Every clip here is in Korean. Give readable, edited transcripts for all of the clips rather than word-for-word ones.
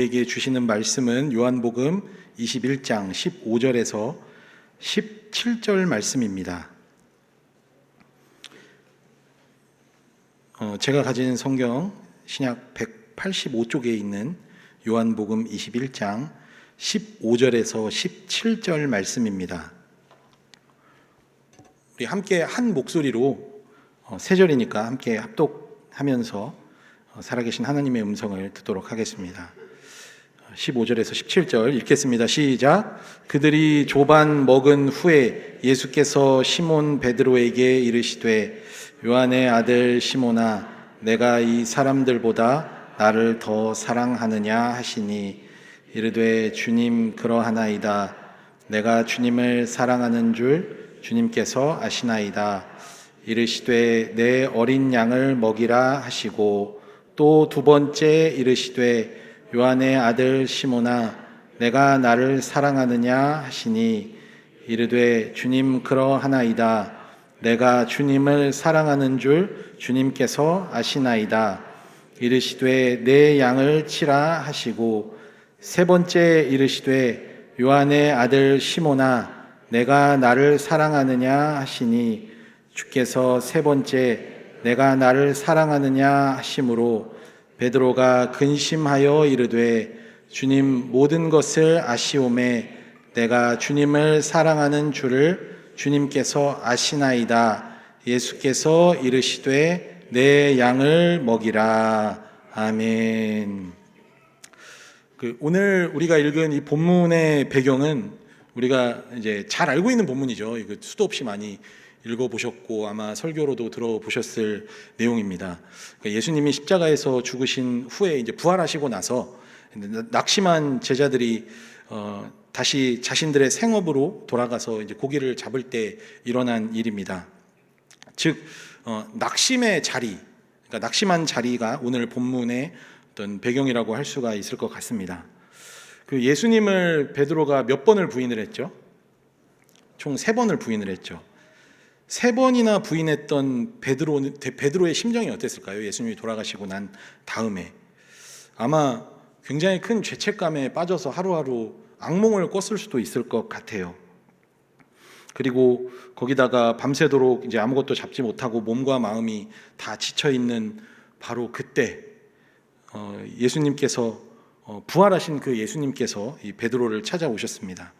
우리에게 주시는 말씀은 요한복음 21장 15절에서 17절 말씀입니다. 제가 가진 성경 신약 185쪽에 있는 요한복음 21장 15절에서 17절 말씀입니다. 우리 함께 한 목소리로 세 절이니까 함께 합독하면서 살아계신 하나님의 음성을 듣도록 하겠습니다. 15절에서 17절 읽겠습니다. 시작. 그들이 조반 먹은 후에 예수께서 시몬 베드로에게 이르시되 요한의 아들 시몬아 내가 이 사람들보다 나를 더 사랑하느냐 하시니 이르되 주님 그러하나이다. 내가 주님을 사랑하는 줄 주님께서 아시나이다. 이르시되 내 어린 양을 먹이라 하시고 또 두 번째 이르시되 요한의 아들 시몬아 내가 나를 사랑하느냐 하시니 이르되 주님 그러하나이다. 내가 주님을 사랑하는 줄 주님께서 아시나이다. 이르시되 내 양을 치라 하시고 세 번째 이르시되 요한의 아들 시몬아 내가 나를 사랑하느냐 하시니 주께서 세 번째 내가 나를 사랑하느냐 하심으로 베드로가 근심하여 이르되 주님 모든 것을 아시오매 내가 주님을 사랑하는 줄을 주님께서 아시나이다. 예수께서 이르시되 내 양을 먹이라. 아멘. 오늘 우리가 읽은 이 본문의 배경은 우리가 이제 잘 알고 있는 본문이죠. 이거 수도 없이 많이 읽어보셨고 아마 설교로도 들어보셨을 내용입니다. 예수님이 십자가에서 죽으신 후에 이제 부활하시고 나서 낙심한 제자들이 다시 자신들의 생업으로 돌아가서 이제 고기를 잡을 때 일어난 일입니다. 즉 낙심의 자리, 그러니까 낙심한 자리가 오늘 본문의 어떤 배경이라고 할 수가 있을 것 같습니다. 예수님을 베드로가 몇 번을 부인을 했죠? 총 3번을 부인을 했죠. 3번이나 부인했던 베드로의 심정이 어땠을까요? 예수님이 돌아가시고 난 다음에 아마 굉장히 큰 죄책감에 빠져서 하루하루 악몽을 꿨을 수도 있을 것 같아요. 그리고 거기다가 밤새도록 이제 아무것도 잡지 못하고 몸과 마음이 다 지쳐 있는 바로 그때 예수님께서 부활하신 그 예수님께서 이 베드로를 찾아오셨습니다.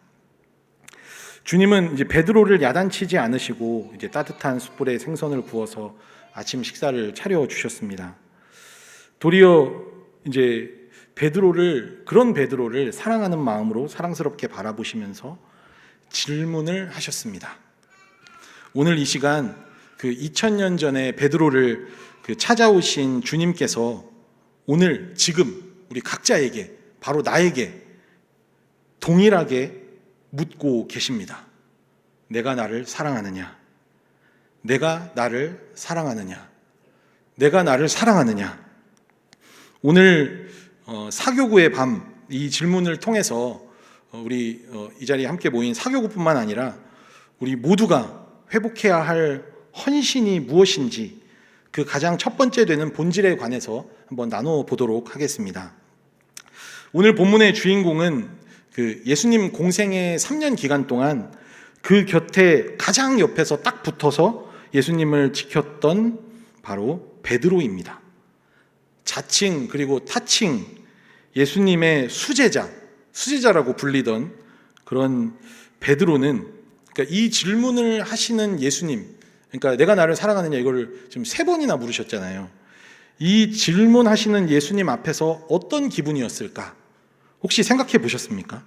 주님은 이제 베드로를 야단치지 않으시고 이제 따뜻한 숯불에 생선을 구워서 아침 식사를 차려 주셨습니다. 도리어 이제 그런 베드로를 사랑하는 마음으로 사랑스럽게 바라보시면서 질문을 하셨습니다. 오늘 이 시간 2000년 전에 베드로를 찾아오신 주님께서 오늘 지금 우리 각자에게 바로 나에게 동일하게 묻고 계십니다. 내가 나를 사랑하느냐? 내가 나를 사랑하느냐? 내가 나를 사랑하느냐? 오늘 사교구의 밤 이 질문을 통해서 우리 이 자리에 함께 모인 사교구뿐만 아니라 우리 모두가 회복해야 할 헌신이 무엇인지 그 가장 첫 번째 되는 본질에 관해서 한번 나눠보도록 하겠습니다. 오늘 본문의 주인공은 예수님 공생의 3년 기간 동안 그 곁에 가장 옆에서 딱 붙어서 예수님을 지켰던 바로 베드로입니다. 자칭 그리고 타칭 예수님의 수제자라고 불리던 그런 베드로는 그러니까 이 질문을 하시는 예수님, 그러니까 내가 나를 사랑하느냐 이거를 지금 3번이나 물으셨잖아요. 이 질문하시는 예수님 앞에서 어떤 기분이었을까? 혹시 생각해 보셨습니까?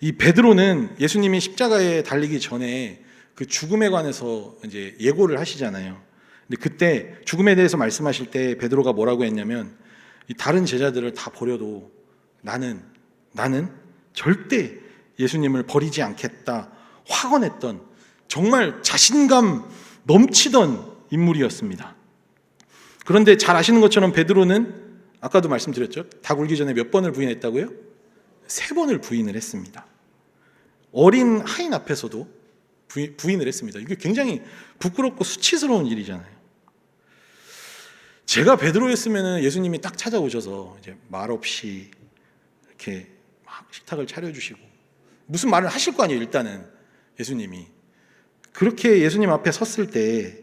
이 베드로는 예수님이 십자가에 달리기 전에 그 죽음에 관해서 이제 예고를 하시잖아요. 근데 그때 죽음에 대해서 말씀하실 때 베드로가 뭐라고 했냐면 이 다른 제자들을 다 버려도 나는 절대 예수님을 버리지 않겠다 확언했던 정말 자신감 넘치던 인물이었습니다. 그런데 잘 아시는 것처럼 베드로는 아까도 말씀드렸죠. 닭 울기 전에 몇 번을 부인했다고요? 3번을 부인을 했습니다. 어린 하인 앞에서도 부인을 했습니다. 이게 굉장히 부끄럽고 수치스러운 일이잖아요. 제가 베드로였으면 예수님이 딱 찾아오셔서 이제 말 없이 이렇게 막 식탁을 차려주시고 무슨 말을 하실 거 아니에요. 일단은 예수님이 그렇게 예수님 앞에 섰을 때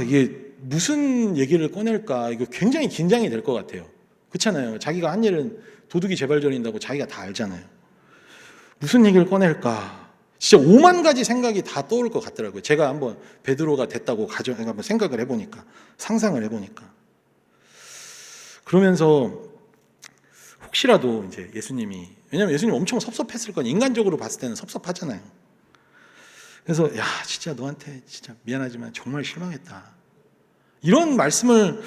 이게 무슨 얘기를 꺼낼까, 이거 굉장히 긴장이 될 것 같아요. 그렇잖아요. 자기가 한 일은 도둑이 재발 저린다고 자기가 다 알잖아요. 무슨 얘기를 꺼낼까, 진짜 5만 가지 생각이 다 떠오를 것 같더라고요. 제가 한번 베드로가 됐다고 한번 생각을 해보니까, 상상을 해보니까. 그러면서 혹시라도 이제 예수님이, 왜냐면 예수님 엄청 섭섭했을 거니, 인간적으로 봤을 때는 섭섭하잖아요. 그래서 야, 진짜 너한테 진짜 미안하지만 정말 실망했다, 이런 말씀을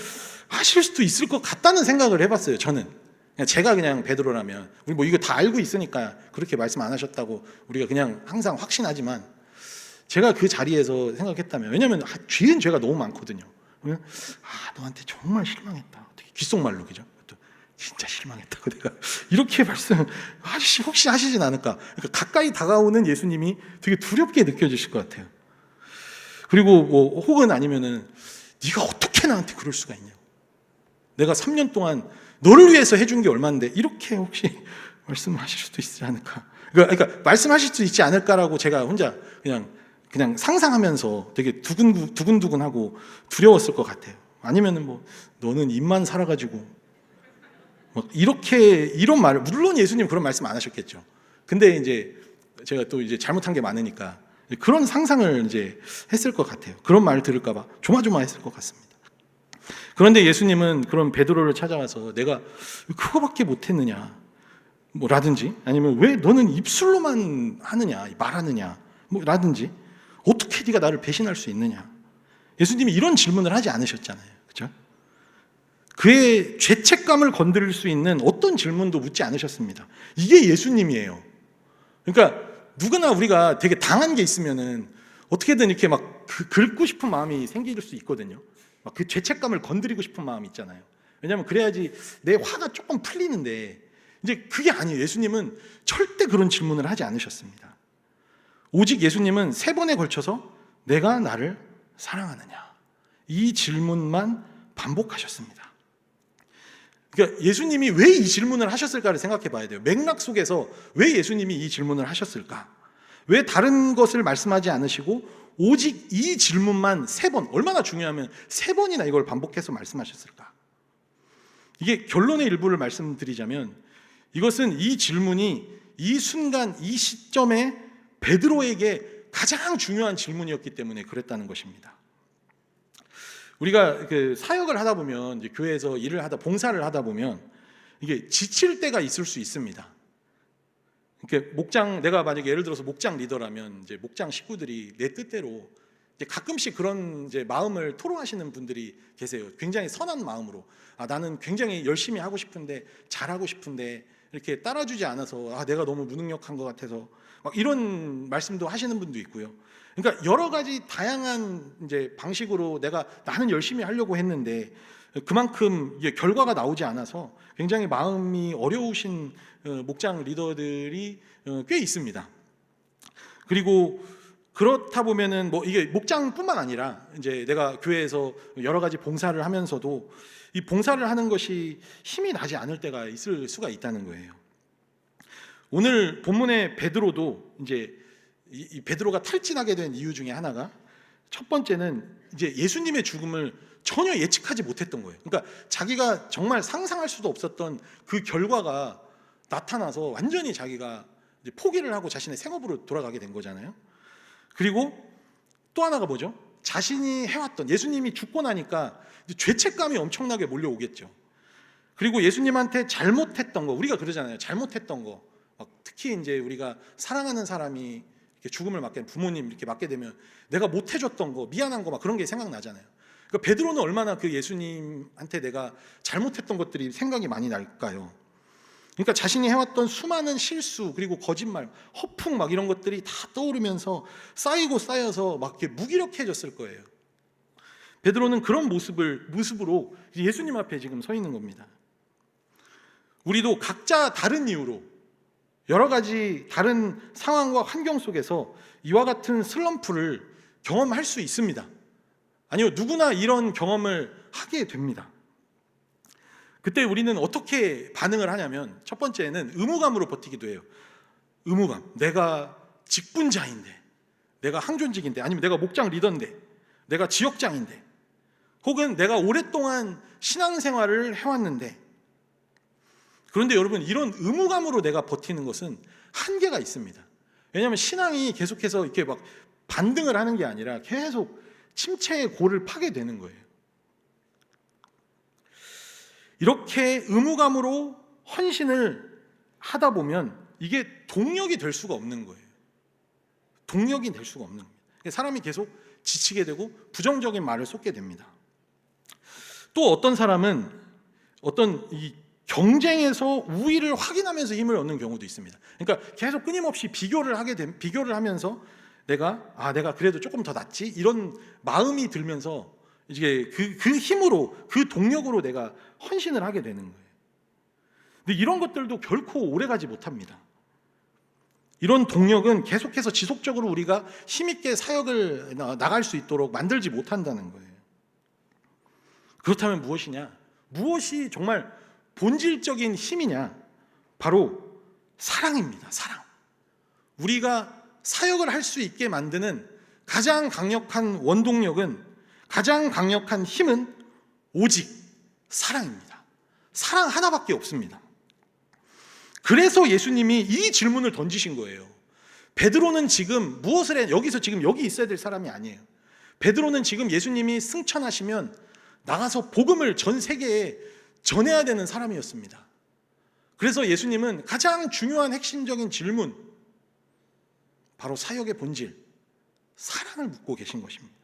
하실 수도 있을 것 같다는 생각을 해봤어요. 저는 제가 그냥 베드로라면, 우리 뭐 이거 다 알고 있으니까 그렇게 말씀 안 하셨다고 우리가 그냥 항상 확신하지만, 제가 그 자리에서 생각했다면, 왜냐면 죄는 죄가 너무 많거든요. 너한테 정말 실망했다, 어떻게 귓속말로, 그죠? 진짜 실망했다고 내가 이렇게 말씀 혹시 하시진 않을까. 그러니까 가까이 다가오는 예수님이 되게 두렵게 느껴지실 것 같아요. 그리고 뭐 혹은 아니면은 네가 어떻게 나한테 그럴 수가 있냐고, 내가 3년 동안 너를 위해서 해준 게 얼마인데, 이렇게 혹시 말씀하실 수도 있지 않을까. 그러니까 말씀하실 수 있지 않을까라고 제가 혼자 그냥 상상하면서 되게 두근두근하고 두려웠을 것 같아요. 아니면은 뭐 너는 입만 살아가지고 막 이런 말을, 물론 예수님 그런 말씀 안 하셨겠죠. 근데 이제 제가 또 이제 잘못한 게 많으니까 그런 상상을 이제 했을 것 같아요. 그런 말 들을까봐 조마조마했을 것 같습니다. 그런데 예수님은 그런 베드로를 찾아와서 내가 그거밖에 못했느냐, 뭐 라든지, 아니면 왜 너는 입술로만 하느냐, 말하느냐, 뭐 라든지, 어떻게 네가 나를 배신할 수 있느냐, 예수님이 이런 질문을 하지 않으셨잖아요. 그렇죠? 그의 죄책감을 건드릴 수 있는 어떤 질문도 묻지 않으셨습니다. 이게 예수님이에요. 그러니까 누구나 우리가 되게 당한 게 있으면은 어떻게든 이렇게 막 긁고 싶은 마음이 생길 수 있거든요. 막 그 죄책감을 건드리고 싶은 마음이 있잖아요. 왜냐하면 그래야지 내 화가 조금 풀리는데, 이제 그게 아니에요. 예수님은 절대 그런 질문을 하지 않으셨습니다. 오직 예수님은 3번에 걸쳐서 내가 나를 사랑하느냐, 이 질문만 반복하셨습니다. 그러니까 예수님이 왜 이 질문을 하셨을까를 생각해 봐야 돼요. 맥락 속에서 왜 예수님이 이 질문을 하셨을까? 왜 다른 것을 말씀하지 않으시고 오직 이 질문만 3번, 얼마나 중요하면 3번이나 이걸 반복해서 말씀하셨을까? 이게 결론의 일부를 말씀드리자면, 이것은 이 질문이 이 순간 이 시점에 베드로에게 가장 중요한 질문이었기 때문에 그랬다는 것입니다. 우리가 그 사역을 하다 보면, 이제 교회에서 일을 하다, 봉사를 하다 보면 이게 지칠 때가 있을 수 있습니다. 이렇게 내가 만약에 예를 들어서 목장 리더라면, 이제 목장 식구들이 내 뜻대로 이제 가끔씩 그런 이제 마음을 토로하시는 분들이 계세요. 굉장히 선한 마음으로, 나는 굉장히 열심히 하고 싶은데, 잘하고 싶은데 이렇게 따라주지 않아서 내가 너무 무능력한 것 같아서, 막 이런 말씀도 하시는 분도 있고요. 그러니까 여러 가지 다양한 이제 방식으로 나는 열심히 하려고 했는데 그만큼 이게 결과가 나오지 않아서 굉장히 마음이 어려우신 목장 리더들이 꽤 있습니다. 그리고 그렇다 보면은 뭐 이게 목장뿐만 아니라 이제 내가 교회에서 여러 가지 봉사를 하면서도 이 봉사를 하는 것이 힘이 나지 않을 때가 있을 수가 있다는 거예요. 오늘 본문의 베드로도 이제 이 베드로가 탈진하게 된 이유 중에 하나가, 첫 번째는 이제 예수님의 죽음을 전혀 예측하지 못했던 거예요. 그러니까 자기가 정말 상상할 수도 없었던 그 결과가 나타나서 완전히 자기가 이제 포기를 하고 자신의 생업으로 돌아가게 된 거잖아요. 그리고 또 하나가 뭐죠? 자신이 해왔던, 예수님이 죽고 나니까 이제 죄책감이 엄청나게 몰려오겠죠. 그리고 예수님한테 잘못했던 거, 우리가 그러잖아요. 잘못했던 거, 특히 이제 우리가 사랑하는 사람이 이렇게 죽음을 맞게, 부모님 이렇게 맞게 되면 내가 못 해줬던 거, 미안한 거, 막 그런 게 생각나잖아요. 그러니까 베드로는 얼마나 그 예수님한테 내가 잘못했던 것들이 생각이 많이 날까요? 그러니까 자신이 해왔던 수많은 실수, 그리고 거짓말, 허풍, 막 이런 것들이 다 떠오르면서 쌓여서 막 이렇게 무기력해졌을 거예요. 베드로는 그런 모습으로 예수님 앞에 지금 서 있는 겁니다. 우리도 각자 다른 이유로 여러 가지 다른 상황과 환경 속에서 이와 같은 슬럼프를 경험할 수 있습니다. 아니요, 누구나 이런 경험을 하게 됩니다. 그때 우리는 어떻게 반응을 하냐면, 첫 번째는 의무감으로 버티기도 해요. 의무감. 내가 직분자인데, 내가 항존직인데, 아니면 내가 목장 리더인데, 내가 지역장인데, 혹은 내가 오랫동안 신앙생활을 해왔는데. 그런데 여러분, 이런 의무감으로 내가 버티는 것은 한계가 있습니다. 왜냐하면 신앙이 계속해서 이렇게 막 반등을 하는 게 아니라 계속 침체의 골을 파게 되는 거예요. 이렇게 의무감으로 헌신을 하다 보면 이게 동력이 될 수가 없는 거예요. 동력이 될 수가 없는 겁니다. 사람이 계속 지치게 되고 부정적인 말을 쏟게 됩니다. 또 어떤 사람은 어떤 이 경쟁에서 우위를 확인하면서 힘을 얻는 경우도 있습니다. 그러니까 계속 끊임없이 비교를 하면서 내가 그래도 조금 더 낫지, 이런 마음이 들면서 이제 그 힘으로, 그 동력으로 내가 헌신을 하게 되는 거예요. 근데 이런 것들도 결코 오래가지 못합니다. 이런 동력은 계속해서 지속적으로 우리가 힘있게 사역을 나갈 수 있도록 만들지 못한다는 거예요. 그렇다면 무엇이냐? 무엇이 정말 본질적인 힘이냐? 바로 사랑입니다. 사랑. 우리가 사역을 할 수 있게 만드는 가장 강력한 원동력은, 가장 강력한 힘은 오직 사랑입니다. 사랑 하나밖에 없습니다. 그래서 예수님이 이 질문을 던지신 거예요. 베드로는 지금 무엇을 해? 여기서 지금 여기 있어야 될 사람이 아니에요. 베드로는 지금 예수님이 승천하시면 나가서 복음을 전 세계에 전해야 되는 사람이었습니다. 그래서 예수님은 가장 중요한 핵심적인 질문, 바로 사역의 본질, 사랑을 묻고 계신 것입니다.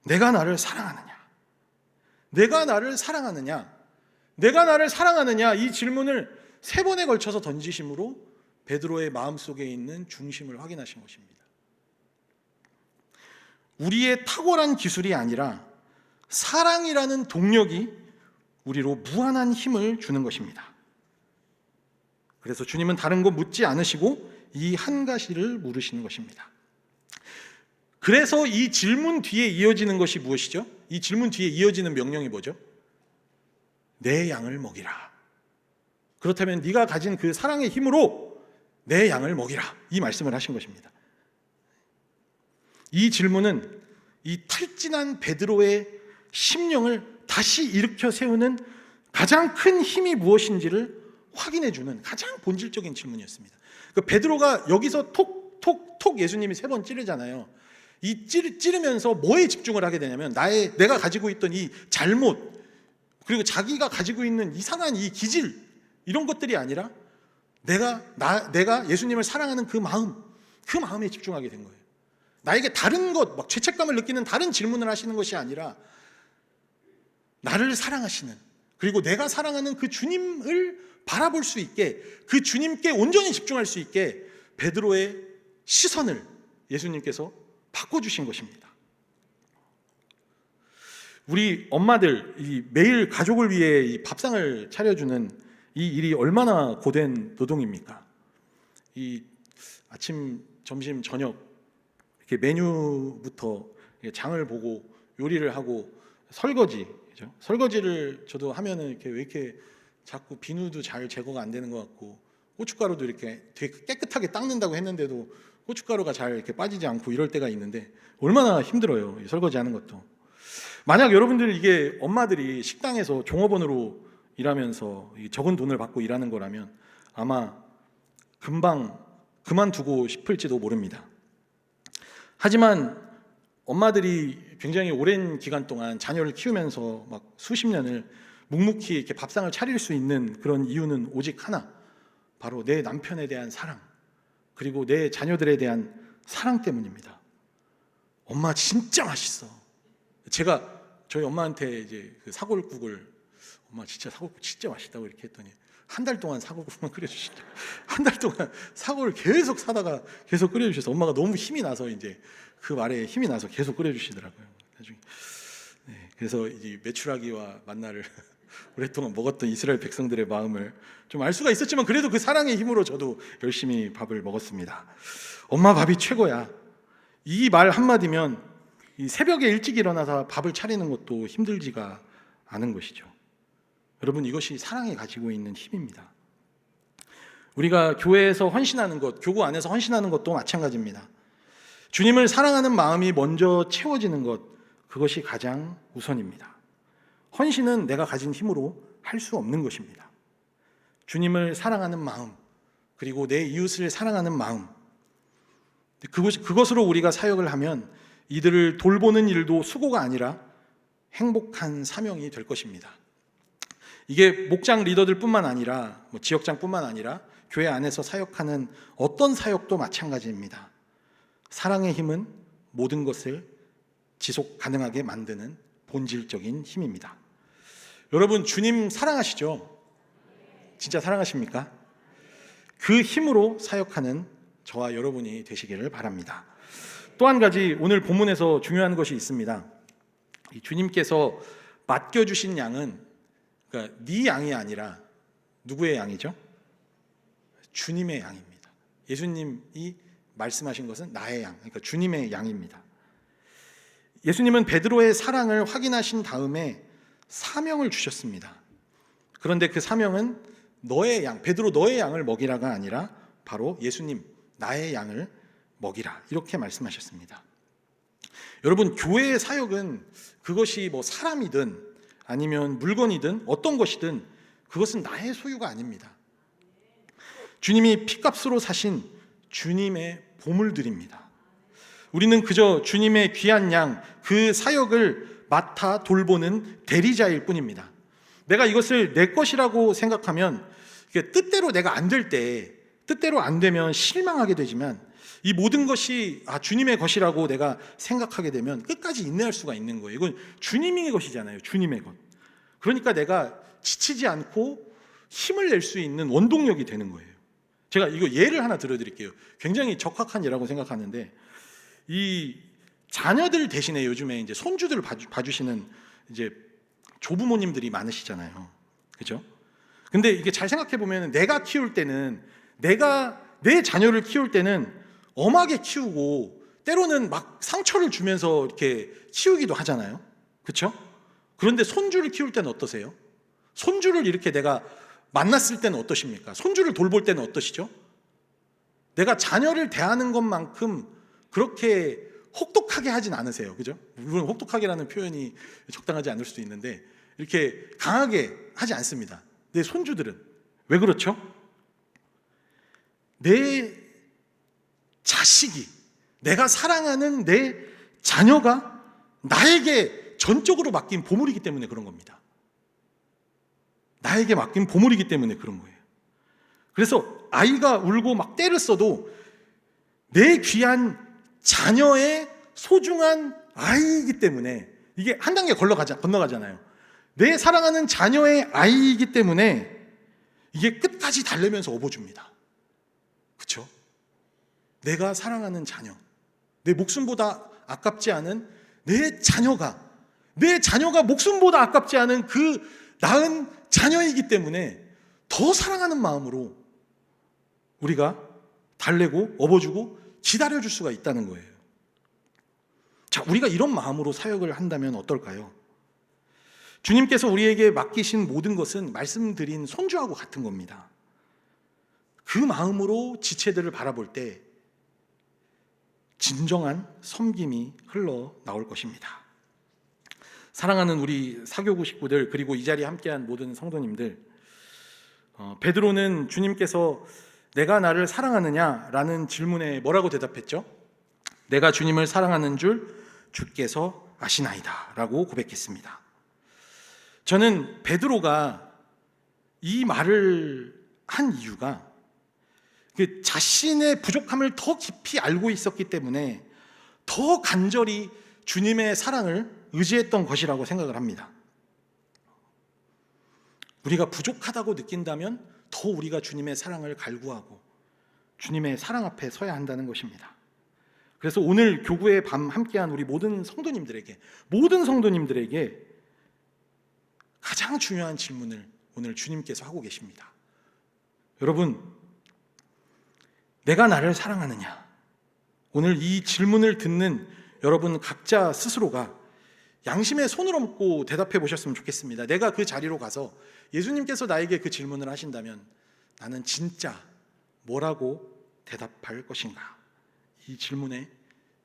내가 나를 사랑하느냐? 내가 나를 사랑하느냐? 내가 나를 사랑하느냐? 이 질문을 3번에 걸쳐서 던지심으로 베드로의 마음속에 있는 중심을 확인하신 것입니다. 우리의 탁월한 기술이 아니라 사랑이라는 동력이 우리로 무한한 힘을 주는 것입니다. 그래서 주님은 다른 거 묻지 않으시고 이 한 가지를 물으시는 것입니다. 그래서 이 질문 뒤에 이어지는 것이 무엇이죠? 이 질문 뒤에 이어지는 명령이 뭐죠? 내 양을 먹이라. 그렇다면 네가 가진 그 사랑의 힘으로 내 양을 먹이라, 이 말씀을 하신 것입니다. 이 질문은 이 탈진한 베드로의 심령을 다시 일으켜 세우는 가장 큰 힘이 무엇인지를 확인해주는 가장 본질적인 질문이었습니다. 그 베드로가 여기서 톡톡톡 예수님이 3번 찌르잖아요. 이 찌르면서 뭐에 집중을 하게 되냐면, 내가 가지고 있던 이 잘못, 그리고 자기가 가지고 있는 이상한 이 기질, 이런 것들이 아니라 내가 예수님을 사랑하는 그 마음에 집중하게 된 거예요. 나에게 다른 것, 막 죄책감을 느끼는 다른 질문을 하시는 것이 아니라 나를 사랑하시는, 그리고 내가 사랑하는 그 주님을 바라볼 수 있게, 그 주님께 온전히 집중할 수 있게 베드로의 시선을 예수님께서 바꿔주신 것입니다. 우리 엄마들 매일 가족을 위해 이 밥상을 차려주는 이 일이 얼마나 고된 노동입니까? 이 아침, 점심, 저녁 이렇게 메뉴부터 장을 보고 요리를 하고 설거지, 그죠? 설거지를 저도 하면은 왜 이렇게 자꾸 비누도 잘 제거가 안 되는 것 같고, 고춧가루도 이렇게 되게 깨끗하게 닦는다고 했는데도 고춧가루가 잘 이렇게 빠지지 않고 이럴 때가 있는데 얼마나 힘들어요, 이 설거지하는 것도. 만약 여러분들 이게 엄마들이 식당에서 종업원으로 일하면서 적은 돈을 받고 일하는 거라면 아마 금방 그만두고 싶을지도 모릅니다. 하지만 엄마들이 굉장히 오랜 기간 동안 자녀를 키우면서 막 수십 년을 묵묵히 이렇게 밥상을 차릴 수 있는 그런 이유는 오직 하나, 바로 내 남편에 대한 사랑, 그리고 내 자녀들에 대한 사랑 때문입니다. 엄마 진짜 맛있어. 제가 저희 엄마한테 이제 그 사골국을, 엄마 진짜 사골국 진짜 맛있다고 이렇게 했더니 한 달 동안 사골국만 끓여주시죠. 한 달 동안 사골을 계속 사다가 계속 끓여주셔서 엄마가 너무 힘이 나서 이제 그 말에 힘이 나서 계속 끓여주시더라고요. 나중에. 네, 그래서 이 메추라기와 만나를 오랫동안 먹었던 이스라엘 백성들의 마음을 좀 알 수가 있었지만, 그래도 그 사랑의 힘으로 저도 열심히 밥을 먹었습니다. 엄마 밥이 최고야. 이 말 한마디면 이 새벽에 일찍 일어나서 밥을 차리는 것도 힘들지가 않은 것이죠. 여러분, 이것이 사랑이 가지고 있는 힘입니다. 우리가 교회에서 헌신하는 것, 교구 안에서 헌신하는 것도 마찬가지입니다. 주님을 사랑하는 마음이 먼저 채워지는 것, 그것이 가장 우선입니다. 헌신은 내가 가진 힘으로 할 수 없는 것입니다. 주님을 사랑하는 마음, 그리고 내 이웃을 사랑하는 마음, 그것으로 우리가 사역을 하면 이들을 돌보는 일도 수고가 아니라 행복한 사명이 될 것입니다. 이게 목장 리더들뿐만 아니라 지역장뿐만 아니라 교회 안에서 사역하는 어떤 사역도 마찬가지입니다. 사랑의 힘은 모든 것을 지속 가능하게 만드는 본질적인 힘입니다. 여러분, 주님 사랑하시죠? 진짜 사랑하십니까? 그 힘으로 사역하는 저와 여러분이 되시기를 바랍니다. 또 한 가지 오늘 본문에서 중요한 것이 있습니다. 주님께서 맡겨주신 양은, 그러니까 네 양이 아니라 누구의 양이죠? 주님의 양입니다. 예수님이 말씀하신 것은 나의 양, 그러니까 주님의 양입니다. 예수님은 베드로의 사랑을 확인하신 다음에 사명을 주셨습니다. 그런데 그 사명은 너의 양, 베드로 너의 양을 먹이라가 아니라 바로 예수님 나의 양을 먹이라, 이렇게 말씀하셨습니다. 여러분, 교회의 사역은 그것이 사람이든 아니면 물건이든 어떤 것이든 그것은 나의 소유가 아닙니다. 주님이 피값으로 사신 주님의 보물들입니다. 우리는 그저 주님의 귀한 양, 그 사역을 맡아 돌보는 대리자일 뿐입니다. 내가 이것을 내 것이라고 생각하면, 뜻대로 내가 안 될 때, 뜻대로 안 되면 실망하게 되지만, 이 모든 것이 주님의 것이라고 내가 생각하게 되면 끝까지 인내할 수가 있는 거예요. 이건 주님의 것이잖아요. 주님의 것. 그러니까 내가 지치지 않고 힘을 낼 수 있는 원동력이 되는 거예요. 제가 이거 예를 하나 들어드릴게요. 굉장히 적합한 예라고 생각하는데, 이 자녀들 대신에 요즘에 이제 손주들을 봐주시는 이제 조부모님들이 많으시잖아요. 그죠? 근데 이게 잘 생각해 보면 내가 키울 때는, 내가 내 자녀를 키울 때는 엄하게 키우고 때로는 막 상처를 주면서 이렇게 키우기도 하잖아요. 그렇죠? 그런데 손주를 키울 때는 어떠세요? 손주를 이렇게 내가 만났을 때는 어떠십니까? 손주를 돌볼 때는 어떠시죠? 내가 자녀를 대하는 것만큼 그렇게 혹독하게 하진 않으세요. 그죠? 물론 혹독하게라는 표현이 적당하지 않을 수도 있는데 이렇게 강하게 하지 않습니다. 내 손주들은. 왜 그렇죠? 내 자식이, 내가 사랑하는 내 자녀가 나에게 전적으로 맡긴 보물이기 때문에 그런 겁니다. 나에게 맡긴 보물이기 때문에 그런 거예요. 그래서 아이가 울고 막 때를 써도 내 귀한 자녀의 소중한 아이이기 때문에, 이게 한 단계 건너가잖아요. 내 사랑하는 자녀의 아이이기 때문에 이게 끝까지 달래면서 업어줍니다. 그렇죠? 내가 사랑하는 자녀, 내 목숨보다 아깝지 않은 내 자녀가 목숨보다 아깝지 않은 그 낳은 자녀이기 때문에 더 사랑하는 마음으로 우리가 달래고 업어주고 기다려줄 수가 있다는 거예요. 자, 우리가 이런 마음으로 사역을 한다면 어떨까요? 주님께서 우리에게 맡기신 모든 것은 말씀드린 손주하고 같은 겁니다. 그 마음으로 지체들을 바라볼 때 진정한 섬김이 흘러나올 것입니다. 사랑하는 우리 사교구 식구들, 그리고 이 자리에 함께한 모든 성도님들, 베드로는 주님께서 내가 나를 사랑하느냐라는 질문에 뭐라고 대답했죠? 내가 주님을 사랑하는 줄 주께서 아시나이다 라고 고백했습니다. 저는 베드로가 이 말을 한 이유가 그 자신의 부족함을 더 깊이 알고 있었기 때문에 더 간절히 주님의 사랑을 의지했던 것이라고 생각을 합니다. 우리가 부족하다고 느낀다면 더 우리가 주님의 사랑을 갈구하고 주님의 사랑 앞에 서야 한다는 것입니다. 그래서 오늘 교구의 밤 함께한 우리 모든 성도님들에게 가장 중요한 질문을 오늘 주님께서 하고 계십니다. 여러분, 내가 나를 사랑하느냐? 오늘 이 질문을 듣는 여러분 각자 스스로가 양심의 손을 얹고 대답해 보셨으면 좋겠습니다. 내가 그 자리로 가서 예수님께서 나에게 그 질문을 하신다면 나는 진짜 뭐라고 대답할 것인가? 이 질문에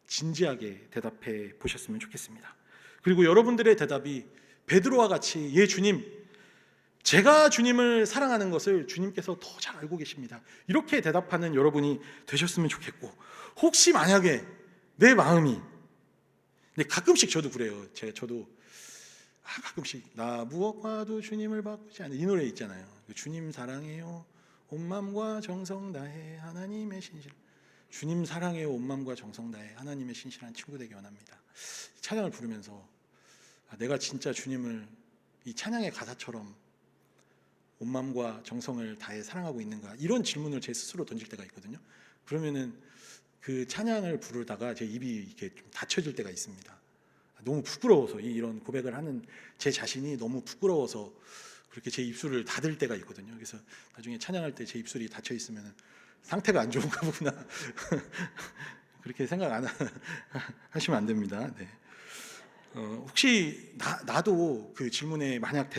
진지하게 대답해 보셨으면 좋겠습니다. 그리고 여러분들의 대답이 베드로와 같이 예 주님, 제가 주님을 사랑하는 것을 주님께서 더 잘 알고 계십니다, 이렇게 대답하는 여러분이 되셨으면 좋겠고, 혹시 만약에 내 마음이, 근데 가끔씩 저도 그래요. 저도 가끔씩 나 무엇과도 주님을 바꾸지 않는 이 노래 있잖아요. 주님 사랑해요 온 마음과 정성 다해 하나님의 신실, 주님 사랑해요 온 마음과 정성 다해 하나님의 신실한 친구 되기 원합니다. 찬양을 부르면서 내가 진짜 주님을 이 찬양의 가사처럼 온 마음과 정성을 다해 사랑하고 있는가, 이런 질문을 제 스스로 던질 때가 있거든요. 그러면은 그 찬양을 부르다가 제 입이 이렇게 좀 닫혀질 때가 있습니다. 너무 부끄러워서, 이런 고백을 하는 제 자신이 너무 부끄러워서 그렇게 제 입술을 닫을 때가 있거든요. 그래서 나중에 찬양할 때 제 입술이 닫혀 있으면 상태가 안 좋은가 보구나 그렇게 생각 안 하시면 안 됩니다. 네. 혹시 나도 그 질문에 만약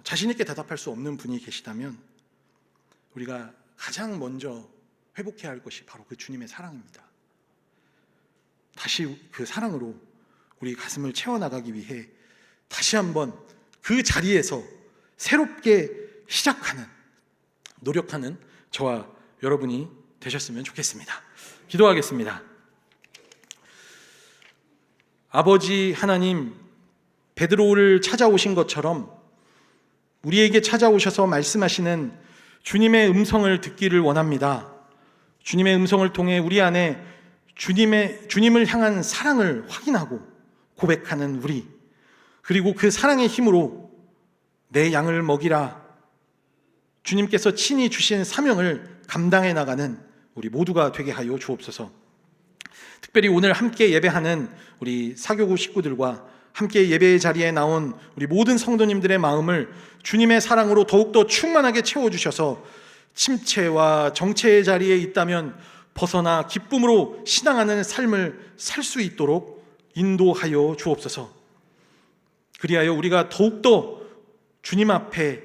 자신 있게 대답할 수 없는 분이 계시다면, 우리가 가장 먼저 회복해야 할 것이 바로 그 주님의 사랑입니다. 다시 그 사랑으로 우리 가슴을 채워나가기 위해 다시 한번 그 자리에서 새롭게 시작하는, 노력하는 저와 여러분이 되셨으면 좋겠습니다. 기도하겠습니다. 아버지 하나님, 베드로를 찾아오신 것처럼 우리에게 찾아오셔서 말씀하시는 주님의 음성을 듣기를 원합니다. 주님의 음성을 통해 우리 안에 주님을 향한 사랑을 확인하고 고백하는 우리, 그리고 그 사랑의 힘으로 내 양을 먹이라 주님께서 친히 주신 사명을 감당해 나가는 우리 모두가 되게 하여 주옵소서. 특별히 오늘 함께 예배하는 우리 사교구 식구들과 함께 예배의 자리에 나온 우리 모든 성도님들의 마음을 주님의 사랑으로 더욱더 충만하게 채워주셔서 침체와 정체의 자리에 있다면 벗어나 기쁨으로 신앙하는 삶을 살 수 있도록 인도하여 주옵소서. 그리하여 우리가 더욱더 주님 앞에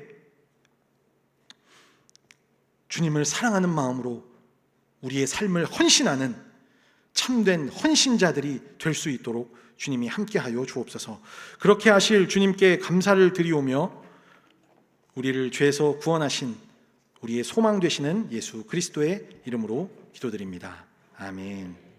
주님을 사랑하는 마음으로 우리의 삶을 헌신하는 참된 헌신자들이 될 수 있도록 주님이 함께하여 주옵소서. 그렇게 하실 주님께 감사를 드리오며 우리를 죄에서 구원하신 우리의 소망 되시는 예수 그리스도의 이름으로 기도드립니다. 아멘.